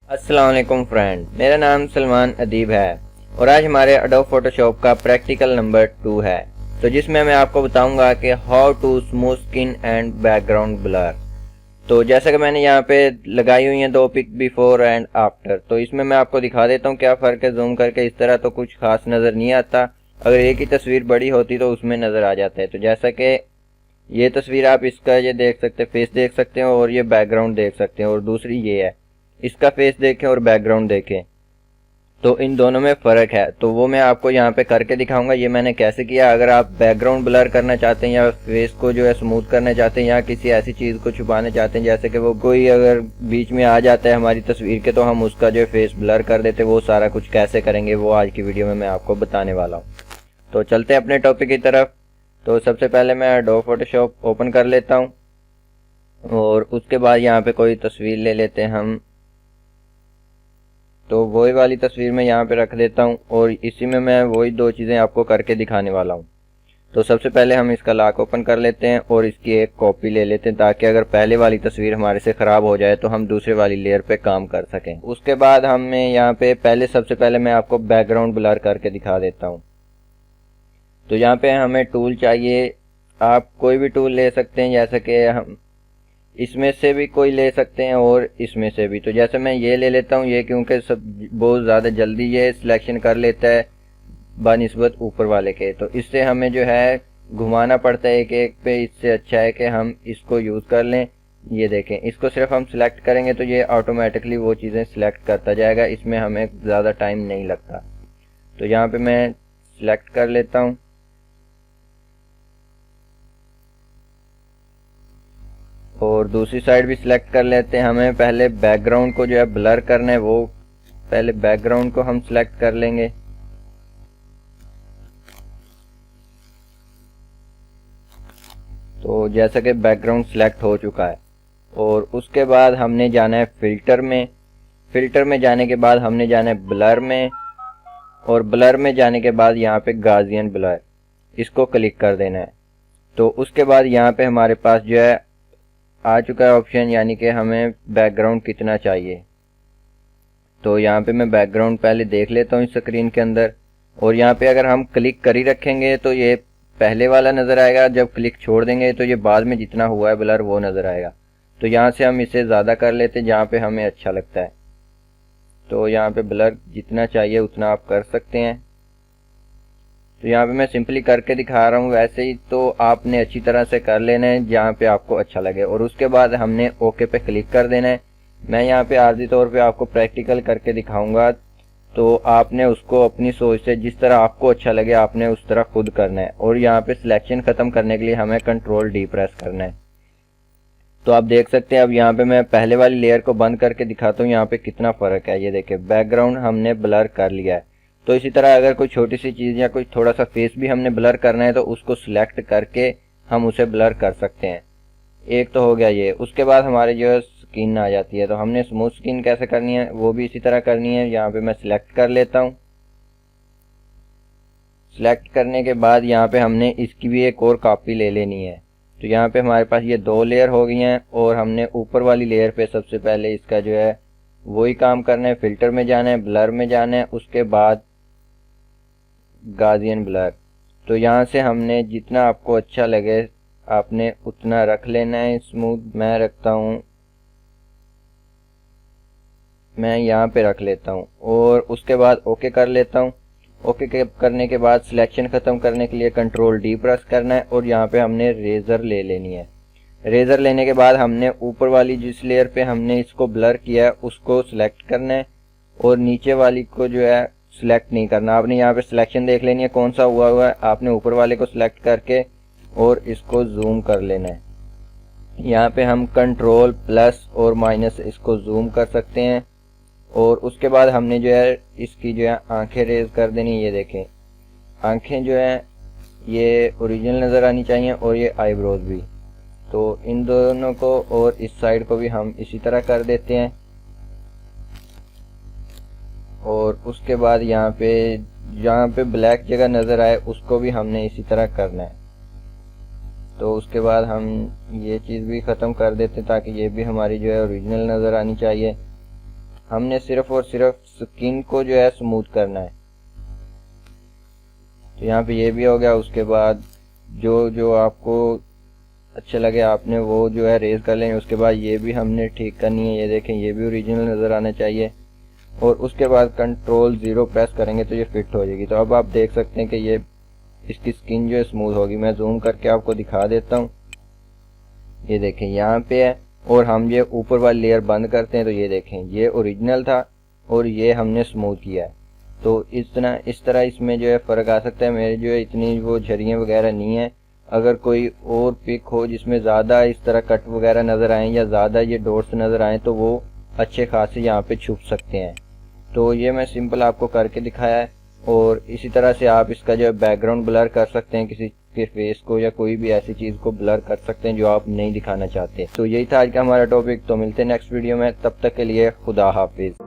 अस्सलाम वालेकुम फ्रेंड, मेरा नाम सलमान अदीब है और आज हमारे एडोब फोटोशॉप का प्रैक्टिकल नंबर 2 है। तो जिसमें मैं आपको बताऊंगा कि how to smooth skin and background blur. तो जैसा कि मैंने यहाँ पे लगाई हुई हैं दो पिक बिफोर एंड आफ्टर, तो इसमें मैं आपको दिखा देता हूँ क्या फ़र्क है। जूम करके इस तरह तो कुछ खास नज़र नहीं आता, अगर एक ही तस्वीर बड़ी होती तो उसमें नज़र आ जाता है। तो जैसा कि ये तस्वीर आप इसका ये देख सकते हैं, फेस देख सकते हैं और ये बैकग्राउंड देख सकते हैं, और दूसरी ये है, इसका फेस देखें और बैकग्राउंड देखें तो इन दोनों में फ़र्क है। तो वो मैं आपको यहाँ पे करके दिखाऊंगा ये मैंने कैसे किया। अगर आप बैकग्राउंड ब्लर करना चाहते हैं या फेस को जो है स्मूथ करना चाहते हैं या किसी ऐसी चीज़ को छुपाना चाहते हैं जैसे कि वो कोई अगर बीच में आ जाता है हमारी तस्वीर के, तो हम उसका जो है फेस ब्लर कर देते हैं, वो सारा कुछ कैसे करेंगे वो आज की वीडियो में मैं आपको बताने वाला हूँ। तो चलते हैं अपने टॉपिक की तरफ। तो सबसे पहले मैं एडोब फोटोशॉप ओपन कर लेता हूँ और उसके बाद यहाँ पे कोई तस्वीर ले लेते हैं हम। तो वही वाली तस्वीर मैं यहाँ पे रख देता हूँ और इसी में मैं वही दो चीज़ें आपको करके दिखाने वाला हूँ। तो सबसे पहले हम इसका लॉक ओपन कर लेते हैं और इसकी एक कॉपी ले लेते हैं ताकि अगर पहले वाली तस्वीर हमारे से ख़राब हो जाए तो हम दूसरे वाली लेयर पे काम कर सकें। उसके बाद हमें यहाँ पे सबसे पहले मैं आपको बैकग्राउंड ब्लर करके दिखा देता हूँ। तो यहाँ पे हमें टूल चाहिए, आप कोई भी टूल ले सकते हैं, जैसे कि हम इसमें से भी कोई ले सकते हैं और इसमें से भी। तो जैसे मैं ये ले लेता हूँ, ये क्योंकि सब बहुत ज़्यादा जल्दी ये सिलेक्शन कर लेता है बानिस्बत ऊपर वाले के, तो इससे हमें जो है घुमाना पड़ता है एक एक पे। इससे अच्छा है कि हम इसको यूज़ कर लें। ये देखें, इसको सिर्फ हम सिलेक्ट करेंगे तो ये ऑटोमेटिकली वो चीज़ें सिलेक्ट करता जाएगा, इसमें हमें ज़्यादा टाइम नहीं लगता। तो यहाँ पे मैं सिलेक्ट कर लेता हूँ और दूसरी साइड भी सिलेक्ट कर लेते हैं। हमें पहले बैकग्राउंड को जो है ब्लर करना है, वो पहले बैकग्राउंड को हम सिलेक्ट कर लेंगे। तो जैसा कि बैकग्राउंड सिलेक्ट हो चुका है और उसके बाद हमने जाना है फिल्टर में। फिल्टर में जाने के बाद हमने जाना है ब्लर में, और ब्लर में जाने के बाद यहाँ पे गाजियन ब्लर, इसको क्लिक कर देना है। तो उसके बाद यहाँ पे हमारे पास जो है आ चुका है ऑप्शन, यानी कि हमें बैकग्राउंड कितना चाहिए। तो यहाँ पे मैं बैकग्राउंड पहले देख लेता हूँ इस स्क्रीन के अंदर, और यहाँ पे अगर हम क्लिक कर ही रखेंगे तो ये पहले वाला नज़र आएगा, जब क्लिक छोड़ देंगे तो ये बाद में जितना हुआ है ब्लर वो नज़र आएगा। तो यहाँ से हम इसे ज़्यादा कर लेते हैं जहाँ पे हमें अच्छा लगता है। तो यहाँ पे ब्लर जितना चाहिए उतना आप कर सकते हैं। तो यहाँ पे मैं सिंपली करके दिखा रहा हूँ, वैसे ही तो आपने अच्छी तरह से कर लेना है जहाँ पे आपको अच्छा लगे, और उसके बाद हमने ओके पे क्लिक कर देना है। मैं यहाँ पे आर्जी तौर पे आपको प्रैक्टिकल करके दिखाऊंगा, तो आपने उसको अपनी सोच से जिस तरह आपको अच्छा लगे आपने उस तरह खुद करना है। और यहाँ पे सिलेक्शन ख़त्म करने के लिए हमें कंट्रोल डी प्रेस करना है। तो आप देख सकते हैं अब यहाँ पे मैं पहले वाली लेयर को बंद करके दिखाता हूँ यहाँ पे कितना फ़र्क है। ये देखिए, बैकग्राउंड हमने ब्लर कर लिया है। तो इसी तरह अगर कोई छोटी सी चीज़ या कोई थोड़ा सा फेस भी हमने ब्लर करना है तो उसको सिलेक्ट करके हम उसे ब्लर कर सकते हैं। एक तो हो गया ये। उसके बाद हमारे जो स्किन आ जाती है, तो हमने स्मूथ स्किन कैसे करनी है वो भी इसी तरह करनी है। यहाँ पे मैं सिलेक्ट कर लेता हूँ। सिलेक्ट करने के बाद यहाँ पे हमने इसकी भी एक और कॉपी ले लेनी है। तो यहाँ पे हमारे पास ये दो लेयर हो गई हैं और हमने ऊपर वाली लेयर पे सबसे पहले इसका जो है वही काम करना है। फिल्टर में जाना है, ब्लर में जाना है, उसके बाद गाजियन ब्लर। तो यहाँ से हमने जितना आपको अच्छा लगे आपने उतना रख लेना है स्मूथ। मैं रखता हूँ, मैं यहाँ पे रख लेता हूँ और उसके बाद ओके कर लेता हूँ। ओके करने के बाद सिलेक्शन ख़त्म करने के लिए कंट्रोल डी प्रेस करना है और यहाँ पे हमने रेज़र ले लेनी है। रेज़र लेने के बाद हमने ऊपर वाली जिस लेयर पे हमने इसको ब्लर किया है उसको सिलेक्ट करना है और नीचे वाली को जो है सिलेक्ट नहीं करना। आपने यहाँ पे सिलेक्शन देख लेनी है कौन सा हुआ है, आपने ऊपर वाले को सिलेक्ट करके और इसको जूम कर लेना है। यहाँ पे हम कंट्रोल प्लस और माइनस इसको जूम कर सकते हैं और उसके बाद हमने जो है इसकी जो है आंखें रेज कर देनी। ये देखें, आंखें जो है ये ओरिजिनल नज़र आनी चाहिए और ये आईब्रोज भी। तो इन दोनों को और इस साइड को भी हम इसी तरह कर देते हैं और उसके बाद यहाँ पे ब्लैक जगह नज़र आए उसको भी हमने इसी तरह करना है। तो उसके बाद हम ये चीज़ भी ख़त्म कर देते हैं ताकि ये भी हमारी जो है ओरिजिनल नज़र आनी चाहिए। हमने सिर्फ और सिर्फ स्किन को जो है स्मूथ करना है। तो यहाँ पे ये भी हो गया। उसके बाद जो जो आपको अच्छा लगे आपने वो जो है रेज कर लेंगे। उसके बाद ये भी हमने ठीक करनी है। ये देखें, ये भी ओरिजिनल नज़र आना चाहिए। और उसके बाद कंट्रोल 0 प्रेस करेंगे तो ये फिट हो जाएगी। तो अब आप देख सकते हैं कि ये इसकी स्किन जो है स्मूथ होगी। मैं जूम करके आपको दिखा देता हूँ। ये देखें यहाँ पे है। और हम ये ऊपर वाली लेयर बंद करते हैं तो ये देखें, ये ओरिजिनल था और ये हमने स्मूथ किया है। तो इस तरह इसमें जो है फ़र्क आ सकता है। मेरे जो है इतनी वो झरियाँ वगैरह नहीं है। अगर कोई और पिक हो जिसमें ज़्यादा इस तरह कट वगैरह नज़र आए या ज़्यादा ये डॉट्स नज़र आए तो वो अच्छे खासे यहाँ पे छुप सकते हैं। तो ये मैं सिंपल आपको करके दिखाया है। और इसी तरह से आप इसका जो है बैकग्राउंड ब्लर कर सकते हैं, किसी के फेस को या कोई भी ऐसी चीज़ को ब्लर कर सकते हैं जो आप नहीं दिखाना चाहते। तो यही था आज का हमारा टॉपिक। तो मिलते हैं नेक्स्ट वीडियो में, तब तक के लिए खुदा हाफिज़।